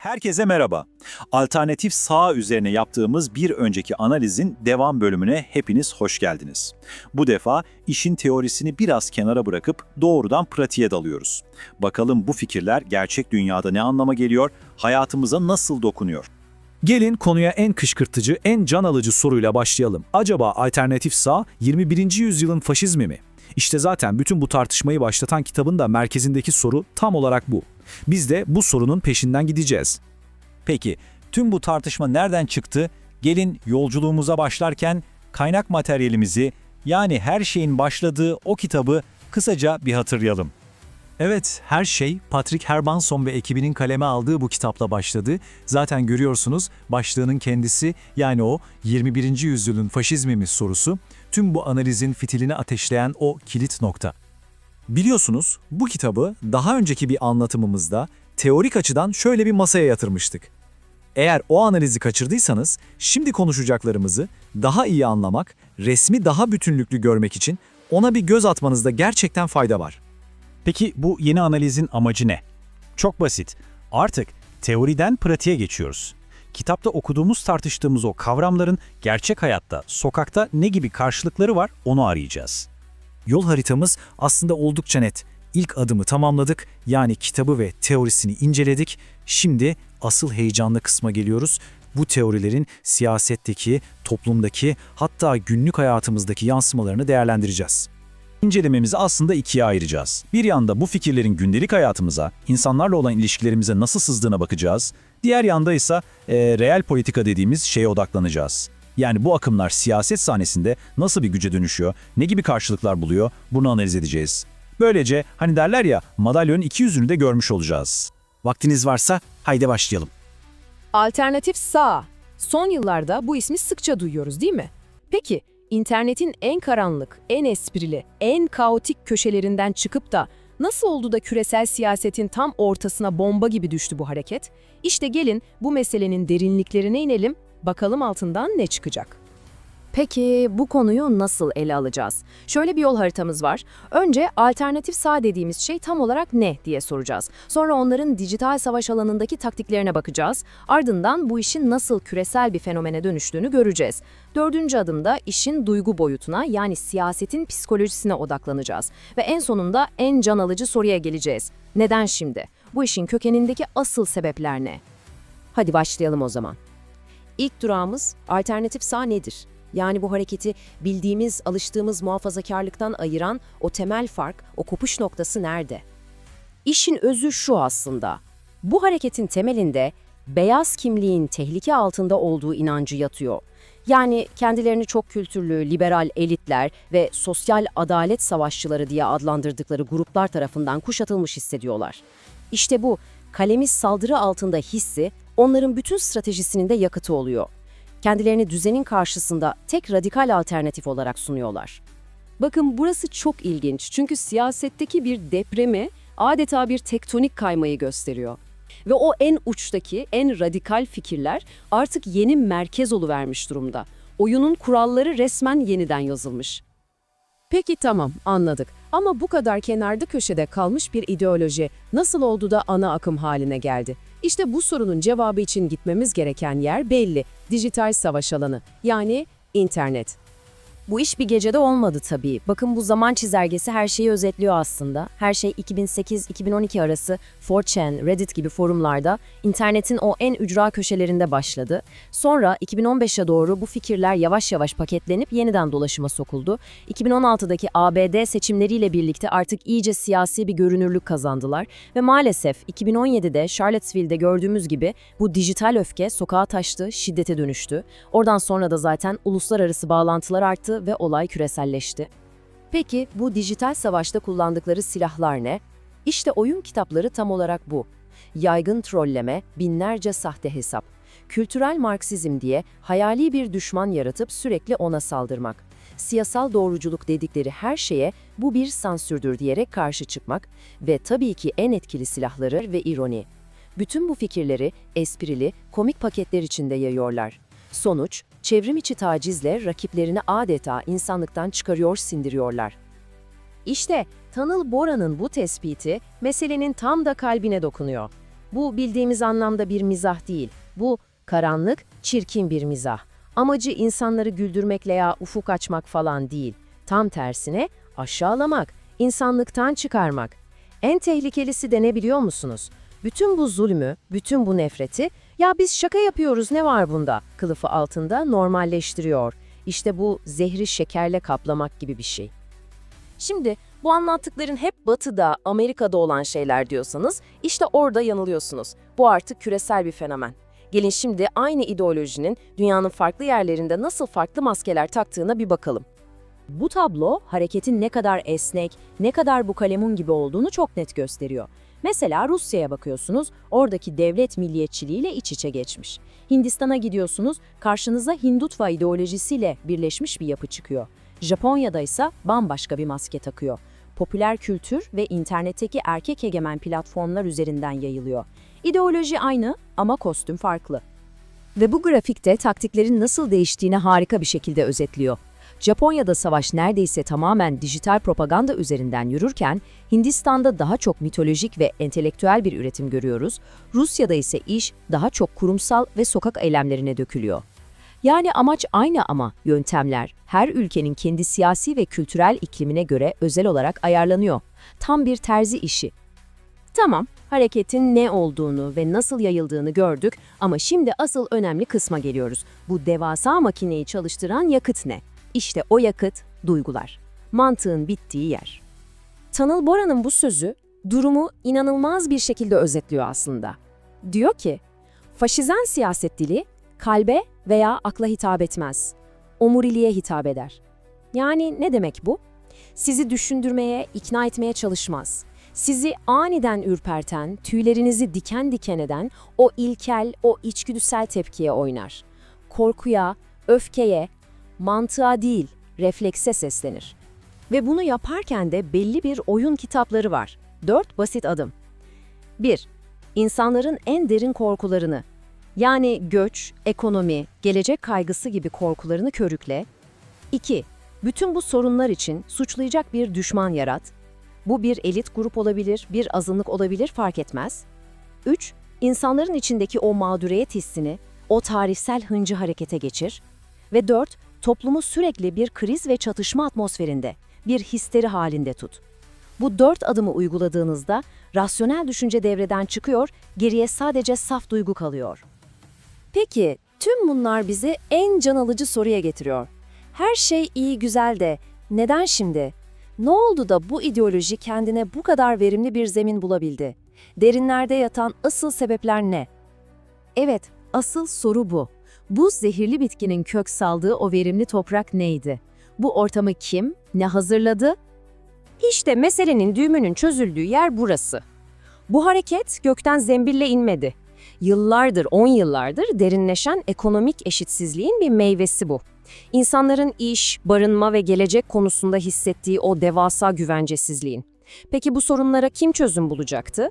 Herkese merhaba. Alternatif sağ üzerine yaptığımız bir önceki analizin devam bölümüne hepiniz hoş geldiniz. Bu defa işin teorisini biraz kenara bırakıp doğrudan pratiğe dalıyoruz. Bakalım bu fikirler gerçek dünyada ne anlama geliyor, hayatımıza nasıl dokunuyor? Gelin konuya en kışkırtıcı, en can alıcı soruyla başlayalım. Acaba alternatif sağ 21. yüzyılın faşizmi mi? İşte zaten bütün bu tartışmayı başlatan kitabın da merkezindeki soru tam olarak bu. Biz de bu sorunun peşinden gideceğiz. Peki, tüm bu tartışma nereden çıktı? Gelin yolculuğumuza başlarken kaynak materyalimizi, yani her şeyin başladığı o kitabı kısaca bir hatırlayalım. Evet, her şey Patrick Hermanson ve ekibinin kaleme aldığı bu kitapla başladı. Zaten görüyorsunuz başlığının kendisi, yani o 21. yüzyılın faşizmi mi sorusu, tüm bu analizin fitilini ateşleyen o kilit nokta. Biliyorsunuz bu kitabı daha önceki bir anlatımımızda teorik açıdan şöyle bir masaya yatırmıştık. Eğer o analizi kaçırdıysanız şimdi konuşacaklarımızı daha iyi anlamak, resmi daha bütünlüklü görmek için ona bir göz atmanızda gerçekten fayda var. Peki bu yeni analizin amacı ne? Çok basit. Artık teoriden pratiğe geçiyoruz. Kitapta okuduğumuz, tartıştığımız o kavramların gerçek hayatta, sokakta ne gibi karşılıkları var onu arayacağız. Yol haritamız aslında oldukça net. İlk adımı tamamladık, yani kitabı ve teorisini inceledik. Şimdi asıl heyecanlı kısma geliyoruz. Bu teorilerin siyasetteki, toplumdaki, hatta günlük hayatımızdaki yansımalarını değerlendireceğiz. İncelememizi aslında ikiye ayıracağız. Bir yanda bu fikirlerin gündelik hayatımıza, insanlarla olan ilişkilerimize nasıl sızdığına bakacağız. Diğer yanda ise reel politika dediğimiz şeye odaklanacağız. Yani bu akımlar siyaset sahnesinde nasıl bir güce dönüşüyor, ne gibi karşılıklar buluyor, bunu analiz edeceğiz. Böylece hani derler ya, madalyonun iki yüzünü de görmüş olacağız. Vaktiniz varsa haydi başlayalım. Alternatif sağ. Son yıllarda bu ismi sıkça duyuyoruz, değil mi? Peki, internetin en karanlık, en esprili, en kaotik köşelerinden çıkıp da nasıl oldu da küresel siyasetin tam ortasına bomba gibi düştü bu hareket? İşte gelin bu meselenin derinliklerine inelim, bakalım altından ne çıkacak. Peki bu konuyu nasıl ele alacağız? Şöyle bir yol haritamız var. Önce alternatif sağ dediğimiz şey tam olarak ne diye soracağız. Sonra onların dijital savaş alanındaki taktiklerine bakacağız. Ardından bu işin nasıl küresel bir fenomene dönüştüğünü göreceğiz. Dördüncü adımda işin duygu boyutuna, yani siyasetin psikolojisine odaklanacağız. Ve en sonunda en can alıcı soruya geleceğiz. Neden şimdi? Bu işin kökenindeki asıl sebepler ne? Hadi başlayalım o zaman. İlk durağımız alternatif sağ nedir? Yani bu hareketi bildiğimiz, alıştığımız muhafazakarlıktan ayıran o temel fark, o kopuş noktası nerede? İşin özü şu aslında. Bu hareketin temelinde beyaz kimliğin tehlike altında olduğu inancı yatıyor. Yani kendilerini çok kültürlü, liberal elitler ve sosyal adalet savaşçıları diye adlandırdıkları gruplar tarafından kuşatılmış hissediyorlar. İşte bu kalemiz saldırı altında hissi onların bütün stratejisinin de yakıtı oluyor. Kendilerini düzenin karşısında tek radikal alternatif olarak sunuyorlar. Bakın burası çok ilginç çünkü siyasetteki bir depremi adeta bir tektonik kaymayı gösteriyor. Ve o en uçtaki, en radikal fikirler artık yeni merkez oluvermiş durumda. Oyunun kuralları resmen yeniden yazılmış. Peki tamam, anladık. Ama bu kadar kenarda köşede kalmış bir ideoloji nasıl oldu da ana akım haline geldi? İşte bu sorunun cevabı için gitmemiz gereken yer belli. Dijital savaş alanı, yani internet. Bu iş bir gecede olmadı tabii. Bakın bu zaman çizelgesi her şeyi özetliyor aslında. Her şey 2008-2012 arası 4chan, Reddit gibi forumlarda internetin o en ücra köşelerinde başladı. Sonra 2015'e doğru bu fikirler yavaş yavaş paketlenip yeniden dolaşıma sokuldu. 2016'daki ABD seçimleriyle birlikte artık iyice siyasi bir görünürlük kazandılar. Ve maalesef 2017'de Charlottesville'de gördüğümüz gibi bu dijital öfke sokağa taştı, şiddete dönüştü. Oradan sonra da zaten uluslararası bağlantılar arttı ve olay küreselleşti. Peki bu dijital savaşta kullandıkları silahlar ne? İşte oyun kitapları tam olarak bu. Yaygın trolleme, binlerce sahte hesap. Kültürel Marksizm diye hayali bir düşman yaratıp sürekli ona saldırmak. Siyasal doğruculuk dedikleri her şeye bu bir sansürdür diyerek karşı çıkmak ve tabii ki en etkili silahları ve ironi. Bütün bu fikirleri esprili, komik paketler içinde yayıyorlar. Sonuç, çevrim içi tacizle rakiplerini adeta insanlıktan çıkarıyor, sindiriyorlar. İşte Tanıl Bora'nın bu tespiti meselenin tam da kalbine dokunuyor. Bu bildiğimiz anlamda bir mizah değil. Bu karanlık, çirkin bir mizah. Amacı insanları güldürmek veya ufuk açmak falan değil. Tam tersine aşağılamak, insanlıktan çıkarmak. En tehlikelisi de ne biliyor musunuz? Bütün bu zulmü, bütün bu nefreti, ya biz şaka yapıyoruz ne var bunda kılıfı altında normalleştiriyor. İşte bu zehri şekerle kaplamak gibi bir şey. Şimdi bu anlattıkların hep Batı'da, Amerika'da olan şeyler diyorsanız, işte orada yanılıyorsunuz. Bu artık küresel bir fenomen. Gelin şimdi aynı ideolojinin dünyanın farklı yerlerinde nasıl farklı maskeler taktığına bir bakalım. Bu tablo hareketin ne kadar esnek, ne kadar bu kalemun gibi olduğunu çok net gösteriyor. Mesela Rusya'ya bakıyorsunuz, oradaki devlet milliyetçiliğiyle iç içe geçmiş. Hindistan'a gidiyorsunuz, karşınıza Hindutva ideolojisiyle birleşmiş bir yapı çıkıyor. Japonya'da ise bambaşka bir maske takıyor. Popüler kültür ve internetteki erkek egemen platformlar üzerinden yayılıyor. İdeoloji aynı ama kostüm farklı. Ve bu grafikte taktiklerin nasıl değiştiğini harika bir şekilde özetliyor. Japonya'da savaş neredeyse tamamen dijital propaganda üzerinden yürürken, Hindistan'da daha çok mitolojik ve entelektüel bir üretim görüyoruz, Rusya'da ise iş daha çok kurumsal ve sokak eylemlerine dökülüyor. Yani amaç aynı ama yöntemler her ülkenin kendi siyasi ve kültürel iklimine göre özel olarak ayarlanıyor. Tam bir terzi işi. Tamam, hareketin ne olduğunu ve nasıl yayıldığını gördük ama şimdi asıl önemli kısma geliyoruz. Bu devasa makineyi çalıştıran yakıt ne? İşte o yakıt, duygular. Mantığın bittiği yer. Tanıl Bora'nın bu sözü, durumu inanılmaz bir şekilde özetliyor aslında. Diyor ki, faşizan siyaset dili, kalbe veya akla hitap etmez. Omuriliğe hitap eder. Yani ne demek bu? Sizi düşündürmeye, ikna etmeye çalışmaz. Sizi aniden ürperten, tüylerinizi diken diken eden o ilkel, o içgüdüsel tepkiye oynar. Korkuya, öfkeye, mantığa değil, reflekse seslenir. Ve bunu yaparken de belli bir oyun kitapları var. 4 basit adım. 1. İnsanların en derin korkularını, yani göç, ekonomi, gelecek kaygısı gibi korkularını körükle. 2. Bütün bu sorunlar için suçlayacak bir düşman yarat. Bu bir elit grup olabilir, bir azınlık olabilir fark etmez. 3. İnsanların içindeki o mağduriyet hissini, o tarihsel hıncı harekete geçir. Ve 4. Toplumu sürekli bir kriz ve çatışma atmosferinde, bir histeri halinde tut. Bu 4 adımı uyguladığınızda rasyonel düşünce devreden çıkıyor, geriye sadece saf duygu kalıyor. Peki, tüm bunlar bizi en can alıcı soruya getiriyor. Her şey iyi güzel de neden şimdi? Ne oldu da bu ideoloji kendine bu kadar verimli bir zemin bulabildi? Derinlerde yatan asıl sebepler ne? Evet, asıl soru bu. Bu zehirli bitkinin kök saldığı o verimli toprak neydi? Bu ortamı kim, ne hazırladı? İşte meselenin düğümünün çözüldüğü yer burası. Bu hareket gökten zembille inmedi. Yıllardır, 10 yıllardır derinleşen ekonomik eşitsizliğin bir meyvesi bu. İnsanların iş, barınma ve gelecek konusunda hissettiği o devasa güvencesizliğin. Peki bu sorunlara kim çözüm bulacaktı?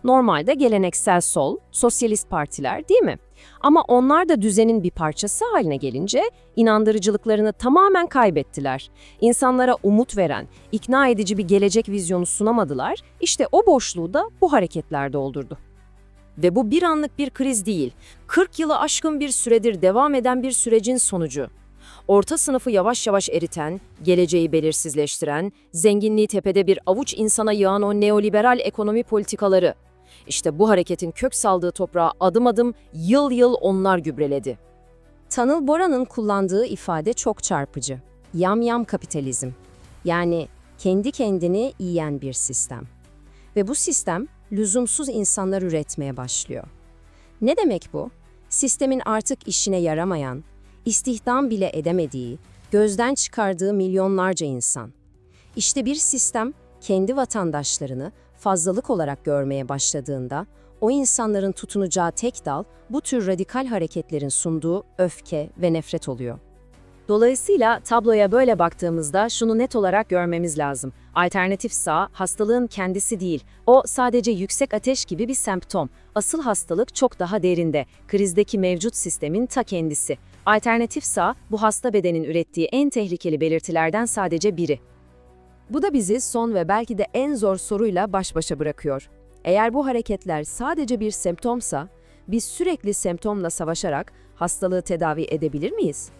Normalde geleneksel sol, sosyalist partiler değil mi? Ama onlar da düzenin bir parçası haline gelince inandırıcılıklarını tamamen kaybettiler. İnsanlara umut veren, ikna edici bir gelecek vizyonu sunamadılar. İşte o boşluğu da bu hareketler doldurdu. Ve bu bir anlık bir kriz değil, 40 yılı aşkın bir süredir devam eden bir sürecin sonucu. Orta sınıfı yavaş yavaş eriten, geleceği belirsizleştiren, zenginliği tepede bir avuç insana yığan o neoliberal ekonomi politikaları. İşte bu hareketin kök saldığı toprağa adım adım, yıl yıl onlar gübreledi. Tanıl Bora'nın kullandığı ifade çok çarpıcı. Yamyam kapitalizm. Yani kendi kendini yiyen bir sistem. Ve bu sistem lüzumsuz insanlar üretmeye başlıyor. Ne demek bu? Sistemin artık işine yaramayan, istihdam bile edemediği, gözden çıkardığı milyonlarca insan. İşte bir sistem kendi vatandaşlarını fazlalık olarak görmeye başladığında, o insanların tutunacağı tek dal bu tür radikal hareketlerin sunduğu öfke ve nefret oluyor. Dolayısıyla tabloya böyle baktığımızda şunu net olarak görmemiz lazım. Alternatif sağ hastalığın kendisi değil, o sadece yüksek ateş gibi bir semptom. Asıl hastalık çok daha derinde, krizdeki mevcut sistemin ta kendisi. Alternatif sağ, bu hasta bedenin ürettiği en tehlikeli belirtilerden sadece biri. Bu da bizi son ve belki de en zor soruyla baş başa bırakıyor. Eğer bu hareketler sadece bir semptomsa, biz sürekli semptomla savaşarak hastalığı tedavi edebilir miyiz?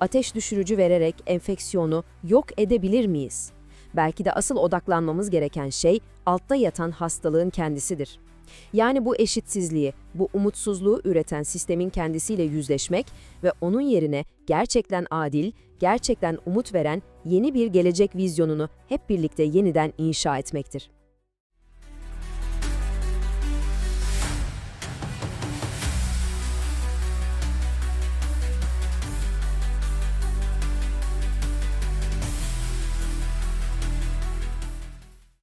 Ateş düşürücü vererek enfeksiyonu yok edebilir miyiz? Belki de asıl odaklanmamız gereken şey altta yatan hastalığın kendisidir. Yani bu eşitsizliği, bu umutsuzluğu üreten sistemin kendisiyle yüzleşmek ve onun yerine gerçekten adil, gerçekten umut veren yeni bir gelecek vizyonunu hep birlikte yeniden inşa etmektir.